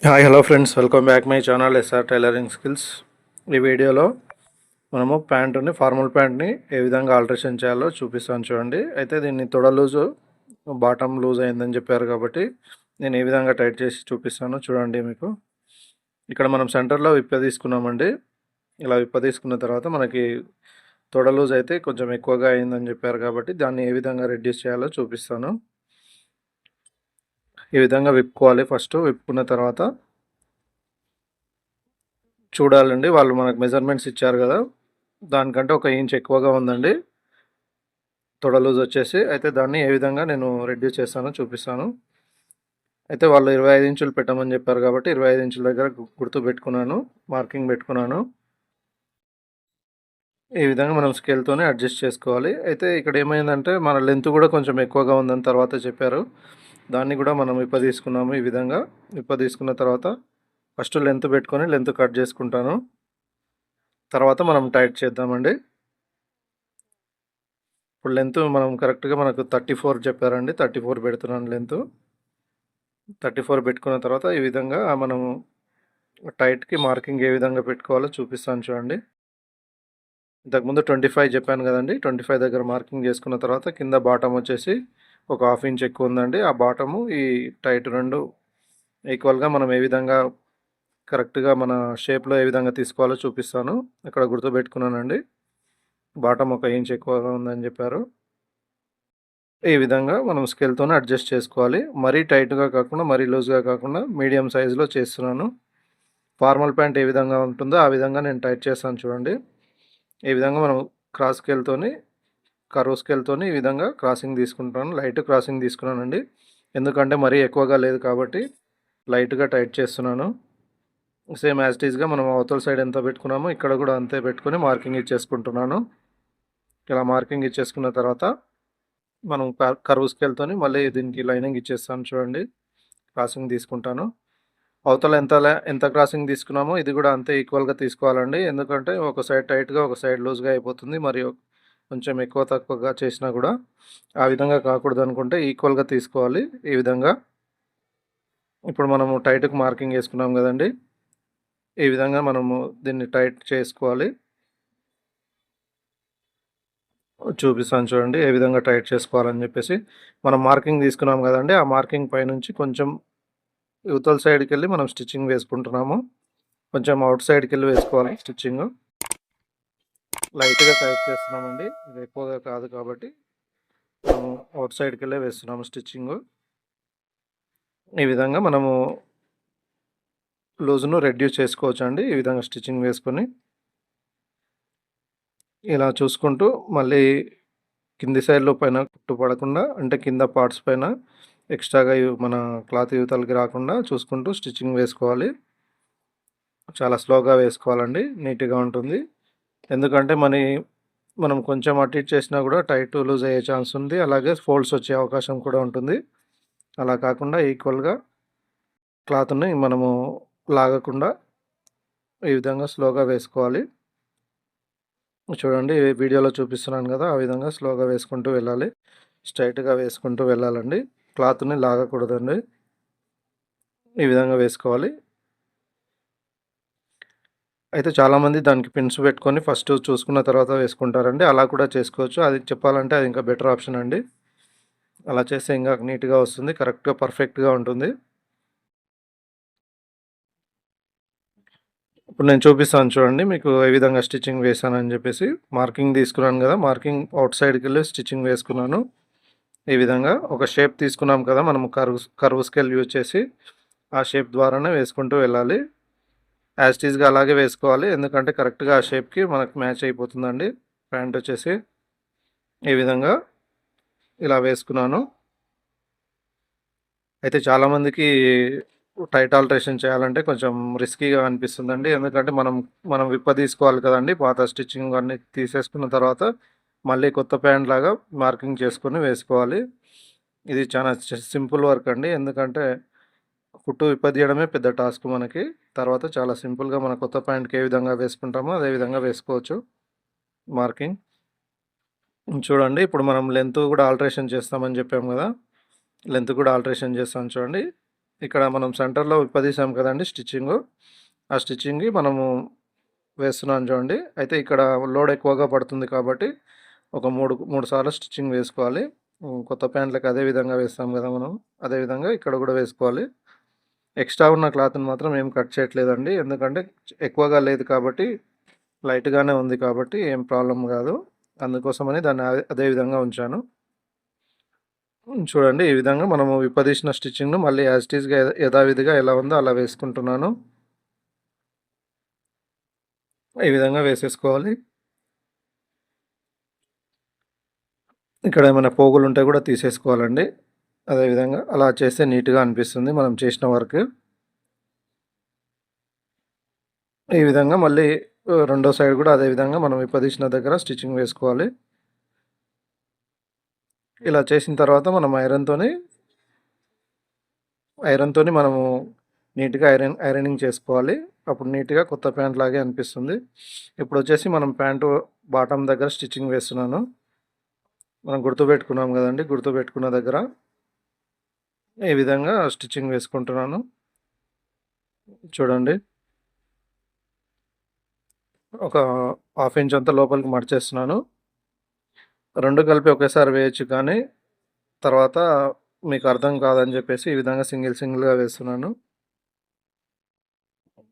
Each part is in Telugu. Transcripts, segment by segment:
Hi hello friends, welcome back my channel S R tailoring skills. ఈ వీడియోలో మనము ప్యాంటుని ఫార్మల్ ప్యాంట్ని ఏ విధంగా ఆల్టరేషన్ చేయాలో చూపిస్తాను చూడండి. అయితే దీన్ని తొడ లూజు బాటమ్ లూజ్ అయిందని చెప్పారు కాబట్టి నేను ఏ విధంగా టైట్ చేసి చూపిస్తానో చూడండి. మీకు ఇక్కడ మనం సెంటర్లో విప్ప తీసుకున్నామండి. ఇలా విప్ప తీసుకున్న తర్వాత మనకి తొడ లూజ్ అయితే కొంచెం ఎక్కువగా అయిందని చెప్పారు కాబట్టి దాన్ని ఏ విధంగా రెడ్యూస్ చేయాలో చూపిస్తాను. ఈ విధంగా విప్పుకోవాలి. ఫస్ట్ విప్పుకున్న తర్వాత చూడాలండి, వాళ్ళు మనకు మెజర్మెంట్స్ ఇచ్చారు కదా, దానికంటే 1 ఇంచ్ ఎక్కువగా ఉందండి తొడ లూజ్ వచ్చేసి. అయితే దాన్ని ఏ విధంగా నేను రెడ్యూస్ చేస్తానో చూపిస్తాను. అయితే వాళ్ళు 25 ఇంచులు పెట్టమని చెప్పారు కాబట్టి 25 ఇంచుల దగ్గర గుర్తు పెట్టుకున్నాను, మార్కింగ్ పెట్టుకున్నాను. ఈ విధంగా మనం స్కేల్తోనే అడ్జస్ట్ చేసుకోవాలి. అయితే ఇక్కడ ఏమైందంటే మన లెంత్ కూడా కొంచెం ఎక్కువగా ఉందని తర్వాత చెప్పారు. దాన్ని కూడా మనం విప్ప తీసుకున్నాము. ఈ విధంగా విప్ప తీసుకున్న తర్వాత ఫస్ట్ లెంత్ పెట్టుకొని లెంత్ కట్ చేసుకుంటాను. తర్వాత మనం టైట్ చేద్దామండి. ఇప్పుడు లెంత్ మనం కరెక్ట్గా మనకు 34 చెప్పారండి. 34 పెడుతున్నాను లెంత్. 34 పెట్టుకున్న తర్వాత ఈ విధంగా మనము టైట్కి మార్కింగ్ ఏ విధంగా పెట్టుకోవాలో చూపిస్తాను చూడండి. ఇంతకుముందు 25 చెప్పాను కదండి. 25 దగ్గర మార్కింగ్ చేసుకున్న తర్వాత కింద బాటమ్ వచ్చేసి ఒక 1/2 ఇంచ్ ఎక్కువ ఉందండి. ఆ బాటము ఈ టైట్ రెండు ఈక్వల్గా మనం ఏ విధంగా కరెక్ట్గా మన షేప్లో ఏ విధంగా తీసుకోవాలో చూపిస్తాను. ఇక్కడ గుర్తుపెట్టుకున్నానండి. బాటమ్ 1 ఇంచ్ ఎక్కువగా ఉందని చెప్పారు. ఈ విధంగా మనం స్కేల్తోనే అడ్జస్ట్ చేసుకోవాలి. మరీ టైట్గా కాకుండా మరీ లూజ్గా కాకుండా మీడియం సైజులో చేస్తున్నాను. ఫార్మల్ ప్యాంట్ ఏ విధంగా ఉంటుందో ఆ విధంగా నేను టైట్ చేస్తాను చూడండి. ఈ విధంగా మనం క్రాస్ స్కేల్తోని కర్వ్ స్కేల్తోని ఈ విధంగా క్రాసింగ్ తీసుకుంటాను. లైట్ క్రాసింగ్ తీసుకున్నానండి, ఎందుకంటే మరీ ఎక్కువగా లేదు కాబట్టి లైట్గా టైట్ చేస్తున్నాను. సేమ్ యాజ్ ఇట్ ఈస్గా మనం అవతల సైడ్ ఎంత పెట్టుకున్నామో ఇక్కడ కూడా అంతే పెట్టుకొని మార్కింగ్ ఇచ్చేసుకుంటున్నాను. ఇలా మార్కింగ్ ఇచ్చేసుకున్న తర్వాత మనం కర్వ్ స్కేల్తోని మళ్ళీ దీనికి లైనింగ్ ఇచ్చేస్తాను చూడండి. క్రాసింగ్ తీసుకుంటాను. అవతల ఎంత క్రాసింగ్ తీసుకున్నామో ఇది కూడా అంతే ఈక్వల్గా తీసుకోవాలండి. ఎందుకంటే ఒక సైడ్ టైట్గా ఒక సైడ్ లూజ్గా అయిపోతుంది. మరియు కొంచెం ఎక్కువ తక్కువగా చేసినా కూడా ఆ విధంగా కాకూడదు అనుకుంటే ఈక్వల్గా తీసుకోవాలి. ఈ విధంగా ఇప్పుడు మనము టైట్కి మార్కింగ్ వేసుకున్నాం కదండి. ఈ విధంగా మనము దీన్ని టైట్ చేసుకోవాలి. చూపిస్తాను చూడండి ఏ విధంగా టైట్ చేసుకోవాలని చెప్పేసి. మనం మార్కింగ్ తీసుకున్నాం కదండి, ఆ మార్కింగ్ పైనుంచి కొంచెం యువతల సైడ్కి వెళ్ళి మనం స్టిచ్చింగ్ వేసుకుంటున్నాము. కొంచెం అవుట్ సైడ్కి వెళ్ళి వేసుకోవాలి స్టిచ్చింగ్. లైట్గా టైట్ చేస్తున్నామండి, ఇది ఎక్కువగా కాదు కాబట్టి మనము అవుట్ సైడ్కి వెళ్ళి వేస్తున్నాము స్టిచ్చింగ్. ఈ విధంగా మనము లూజ్ను రెడ్యూస్ చేసుకోవచ్చు అండి. ఈ విధంగా స్టిచ్చింగ్ వేసుకొని ఇలా చూసుకుంటూ మళ్ళీ కింది సైడ్లో పైన కుట్టు పడకుండా, అంటే కింద పార్ట్స్ పైన ఎక్స్ట్రాగా మన క్లాత్ యువతలకి రాకుండా చూసుకుంటూ స్టిచ్చింగ్ వేసుకోవాలి. చాలా స్లోగా వేసుకోవాలండి, నీట్గా ఉంటుంది. ఎందుకంటే మనం కొంచెం అటు ఇటు చేసినా కూడా టైట్ లూజ్ అయ్యే ఛాన్స్ ఉంది. అలాగే ఫోల్డ్స్ వచ్చే అవకాశం కూడా ఉంటుంది. అలా కాకుండా ఈక్వల్గా క్లాత్ని మనము లాగకుండా ఈ విధంగా స్లోగా వేసుకోవాలి. చూడండి వీడియోలో చూపిస్తున్నాను కదా, ఆ విధంగా స్లోగా వేసుకుంటూ వెళ్ళాలి. స్ట్రైట్గా వేసుకుంటూ వెళ్ళాలండి, క్లాత్ని లాగకూడదండి. ఈ విధంగా వేసుకోవాలి. అయితే చాలామంది దానికి పిన్స్ పెట్టుకొని ఫస్ట్ చూసుకున్న తర్వాత వేసుకుంటారండి. అలా కూడా చేసుకోవచ్చు. అది చెప్పాలంటే అది ఇంకా బెటర్ ఆప్షన్ అండి. అలా చేస్తే ఇంకా నీట్గా వస్తుంది, కరెక్ట్గా పర్ఫెక్ట్గా ఉంటుంది. ఇప్పుడు నేను చూపిస్తాను చూడండి మీకు ఏ విధంగా స్టిచ్చింగ్ వేసానని చెప్పేసి. మార్కింగ్ తీసుకున్నాను కదా, మార్కింగ్ అవుట్ సైడ్కి వెళ్ళి స్టిచ్చింగ్ వేసుకున్నాను. ఈ విధంగా ఒక షేప్ తీసుకున్నాం కదా మనం, కర్వ్ స్కేల్ యూజ్ చేసి ఆ షేప్ ద్వారానే వేసుకుంటూ వెళ్ళాలి. యాజ్ ఇట్ ఈస్గా అలాగే వేసుకోవాలి, ఎందుకంటే కరెక్ట్గా ఆ షేప్కి మనకు మ్యాచ్ అయిపోతుందండి. ప్యాంట్ వచ్చేసి ఈ విధంగా ఇలా వేసుకున్నాను. అయితే చాలామందికి టైట్ ఆల్టరేషన్ చేయాలంటే కొంచెం రిస్కీగా అనిపిస్తుందండి. ఎందుకంటే మనం విప్ప తీసుకోవాలి కదండి, పాత స్టిచ్చింగ్ అన్నీ తీసేసుకున్న తర్వాత మళ్ళీ కొత్త ప్యాంట్ లాగా మార్కింగ్ చేసుకొని వేసుకోవాలి. ఇది చాలా సింపుల్ వర్క్ అండి. ఎందుకంటే కుట్టు విప్పదీయడమే పెద్ద టాస్క్ మనకి. తర్వాత చాలా సింపుల్గా మన కొత్త ప్యాంట్కి ఏ విధంగా వేసుకుంటామో అదే విధంగా వేసుకోవచ్చు మార్కింగ్. చూడండి ఇప్పుడు మనం లెంత్ కూడా ఆల్టరేషన్ చేస్తామని చెప్పాము కదా, లెంత్ కూడా ఆల్టరేషన్ చేస్తాను చూడండి. ఇక్కడ మనం సెంటర్‌లో విప్పదీసాం కదండీ స్టిచ్చింగు. ఆ స్టిచ్చింగ్‌కి మనము వేస్తున్నాను చూడండి. అయితే ఇక్కడ లోడ్ ఎక్కువగా పడుతుంది కాబట్టి ఒక 3 సార్లు స్టిచ్చింగ్ వేసుకోవాలి. కొత్త ప్యాంట్లకి అదే విధంగా వేస్తాం కదా మనం. అదే విధంగా ఇక్కడ కూడా వేసుకోవాలి. ఎక్స్ట్రా ఉన్న క్లాత్‌ని మాత్రం ఏం కట్ చేయట్లేదండి. ఎందుకంటే ఎక్కువగా లేదు కాబట్టి లైట్‌గానే ఉంది కాబట్టి ఏం ప్రాబ్లమ్ కాదు. అందుకోసమని దాన్ని అదే విధంగా ఉంచాను. చూడండి ఈ విధంగా మనము విప్పదీసిన స్టిచ్చింగ్‌ను మళ్ళీ యాజ్ ఇట్ ఈస్‌గా యథావిధిగా ఎలా ఉందో అలా వేసుకుంటున్నాను. ఈ విధంగా వేసేసుకోవాలి. ఇక్కడ ఏమైనా పోగులుంటే కూడా తీసేసుకోవాలండి. అదేవిధంగా అలా చేస్తే నీట్‌గా అనిపిస్తుంది మనం చేసిన వర్క్. ఈ విధంగా మళ్ళీ రెండో సైడ్ కూడా అదే విధంగా మనం విప్పదీసిన దగ్గర స్టిచ్చింగ్ వేసుకోవాలి. ఇలా చేసిన తర్వాత మనం ఐరన్‌తోని మనము నీట్‌గా ఐరనింగ్ చేసుకోవాలి. అప్పుడు నీట్‌గా కొత్త ప్యాంట్ లాగే అనిపిస్తుంది. ఇప్పుడొచ్చేసి మనం ప్యాంటు బాటమ్ దగ్గర స్టిచ్చింగ్ వేస్తున్నాను. మనం గుర్తుపెట్టుకున్నాం కదండీ! గుర్తుపెట్టుకున్న దగ్గర ఈ విధంగా స్టిచ్చింగ్ వేసుకుంటున్నాను. చూడండి. ఒక హాఫ్ ఇంచ్ అంతా లోపలికి మడిచేస్తున్నాను. 2 కలిపి ఒకేసారి వేయొచ్చు కానీ తర్వాత మీకు అర్థం కాదని చెప్పేసి ఈ విధంగా సింగిల్‌గా వేస్తున్నాను.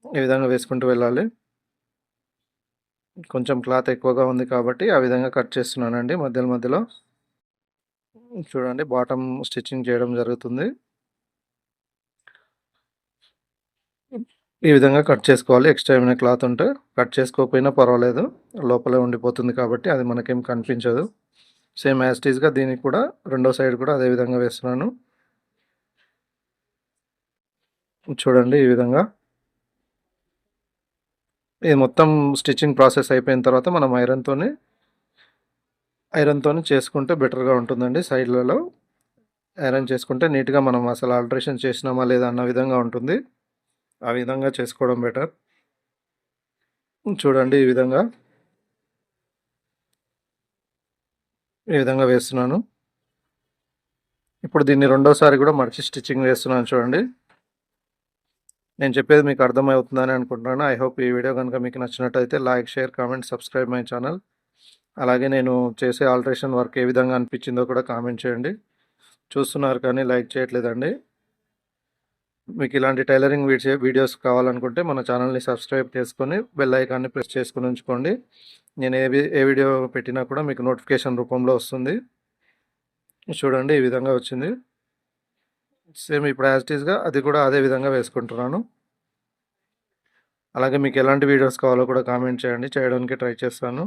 ఈ విధంగా వేసుకుంటూ వెళ్ళాలి. కొంచెం క్లాత్ ఎక్కువగా ఉంది కాబట్టి ఆ విధంగా కట్ చేస్తున్నానండి మధ్యలో. చూడండి బాటమ్ స్టిచ్చింగ్ చేయడం జరుగుతుంది. ఈ విధంగా కట్ చేసుకోవాలి. ఎక్స్ట్రా ఏమైనా క్లాత్ ఉంటే కట్ చేసుకోకపోయినా పర్వాలేదు. లోపలే ఉండిపోతుంది కాబట్టి అది మనకేం కనిపించదు. సేమ్ యాజ్ ఇట్ ఈస్‌గా దీనికి కూడా రెండో సైడ్ కూడా అదే విధంగా వేస్తున్నాను. చూడండి ఈ విధంగా. ఇది మొత్తం స్టిచ్చింగ్ ప్రాసెస్ అయిపోయిన తర్వాత మనం ఐరన్‌తోని చేసుకుంటే బెటర్‌గా ఉంటుందండి. సైడ్‌లలో ఐరన్ చేసుకుంటే నీట్‌గా మనం అసలు ఆల్టరేషన్ చేసినామా లేదా అన్న విధంగా ఉంటుంది. ఆ విధంగా చేసుకోవడం బెటర్. చూడండి ఈ విధంగా వేస్తున్నాను. ఇప్పుడు దీన్ని రెండోసారి కూడా మడిచి స్టిచ్చింగ్ వేస్తున్నాను చూడండి. నేను చెప్పేది మీకు అర్థమవుతుందని అనుకుంటున్నాను. ఐ హోప్ ఈ వీడియో కనుక మీకు నచ్చినట్టయితే like, share, comment, subscribe my channel. అలాగే నేను చేసే ఆల్టరేషన్ వర్క్ ఏ విధంగా అనిపించిందో కూడా కామెంట్ చేయండి. చూస్తున్నారు కానీ లైక్ చేయట్లేదండి. మీకు ఇలాంటి టైలరింగ్ వీడియోస్ కావాలనుకుంటే మన ఛానల్ని సబ్స్క్రైబ్ చేసుకొని బెల్ ఐకాన్ని ప్రెస్ చేసుకొని ఉంచుకోండి. నేను ఏ వీడియో పెట్టినా కూడా మీకు నోటిఫికేషన్ రూపంలో వస్తుంది. చూడండి ఈ విధంగా వచ్చింది. సేమ్ ఇప్పుడు యాజ్ ఇట్ ఈస్‌గా అది కూడా అదే విధంగా వేసుకుంటున్నాను. అలాగే మీకు ఎలాంటి వీడియోస్ కావాలో కూడా కామెంట్ చేయండి. చేయడానికి ట్రై చేస్తాను.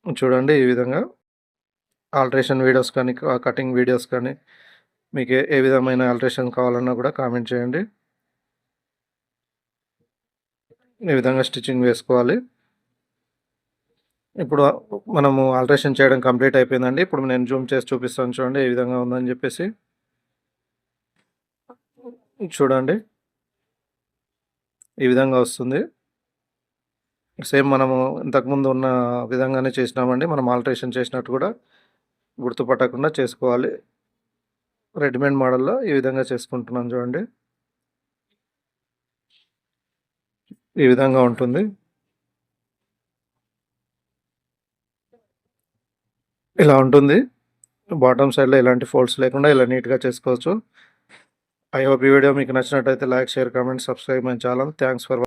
చూడండి ఈ విధంగా ఆల్టరేషన్ వీడియోస్ కానీ, కటింగ్ వీడియోస్ కానీ మీకు ఏ విధమైన ఆల్టరేషన్ కావాలన్నా కూడా కామెంట్ చేయండి. ఈ విధంగా స్టిచ్చింగ్ వేసుకోవాలి. ఇప్పుడు మనము ఆల్టరేషన్ చేయడం కంప్లీట్ అయిపోయిందండి. ఇప్పుడు నేను జూమ్ చేసి చూపిస్తాను చూడండి ఏ విధంగా ఉందని చెప్పేసి. చూడండి ఈ విధంగా వస్తుంది. సేమ్ మనము ఇంతకుముందు ఉన్న విధంగానే చేసినామండి. మనం ఆల్టరేషన్ చేసినట్టు కూడా గుర్తుపట్టకుండా చేసుకోవాలి. రెడీమేడ్ మోడల్‌లో ఈ విధంగా చేసుకుంటున్నాను చూడండి. ఈ విధంగా ఉంటుంది. ఇలా ఉంటుంది. బాటమ్ సైడ్‌లో ఎలాంటి ఫోల్డ్స్ లేకుండా ఇలా నీట్‌గా చేసుకోవచ్చు. ఐ హోప్ ఈ వీడియో మీకు నచ్చినట్టయితే like, share, comment, subscribe my channel. Thanks for